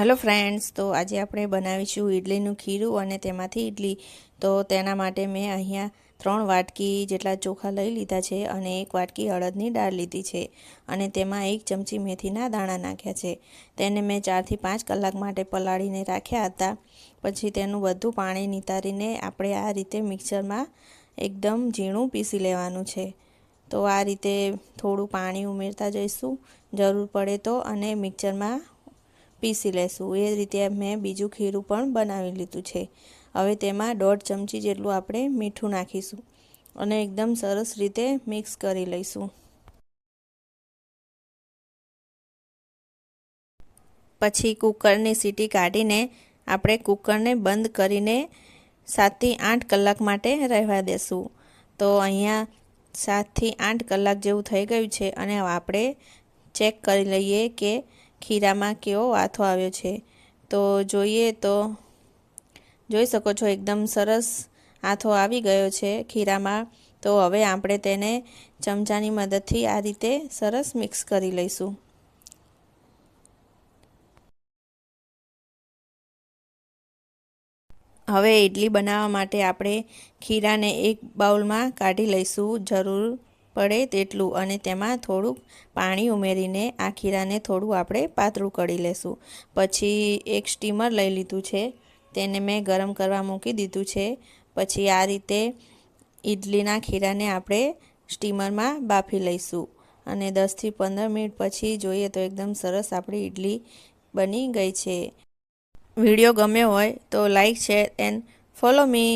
Hello friends, तो आज આપણે બનાવીશું ઈડલીનું ખીરું અને તેમાંથી ઈડલી। તો તેના માટે મેં અહીંયા 3 વાટકી જેટલા ચોખા લઈ લીધા છે અને 1 વાટકી અડદની દાળ લીધી છે અને તેમાં 1 ચમચી મેથીના દાણા નાખ્યા છે। તેને મેં 4 થી 5 કલાક માટે પલાળીને રાખ્યા હતા। પછી તેનું બધું પાણી નિતારીને આપણે આ રીતે મિક્સરમાં એકદમ ઝીણું પીસી લેવાનું છે। તો આ રીતે થોડું પાણી ઉમેરતા જઈશું જરૂર પડે તો અને મિક્સરમાં पीसी लेशू। ए रीते मैं बीजू खीरू पण बनावी लीधुं छे। हवे तेमां 1.5 चमची जेटलुं आपणे मीठुं नाखीशुं अने एकदम सरस रीते मिक्स करी लईशुं। पछी कूकरनी सीटी काढीने आपणे कूकरने बंद करीने 7 થી 8 कलाक माटे रहेवा देशुं। तो अहींया 7 થી 8 कलाक जेवुं थई गयुं छे अने आपणे चेक करी लईए के खीरा में केवो आथो आव्यो छे। तो जोईए तो जोई शको छो एकदम सरस आथो आवी गयो छे खीरा में। तो हवे आपणे तेने चमचानी मददथी आ रीते सरस मिक्स करी लईशुं। हवे इडली बनावा माटे आपणे खीराने एक बाउल में काढी लईशुं जरूर पड़े तेटलुं अने तेमां थोड़ुं पाणी उमेरीने आ खीराने थोड़ुं आपणे पातळुं करी लेशुं। पछी एक स्टीमर लई लीधुं छे, तेने मैं गरम करवा मूकी दीधुं छे। पछी आ रीते इडलीना खीराने आपणे स्टीमर में बाफी लईशुं अने 10 થી 15 मिनिट पछी जोईए तो एकदम सरस आपणी इडली बनी गई छे। विडियो गम्यो होय तो like share and follow me.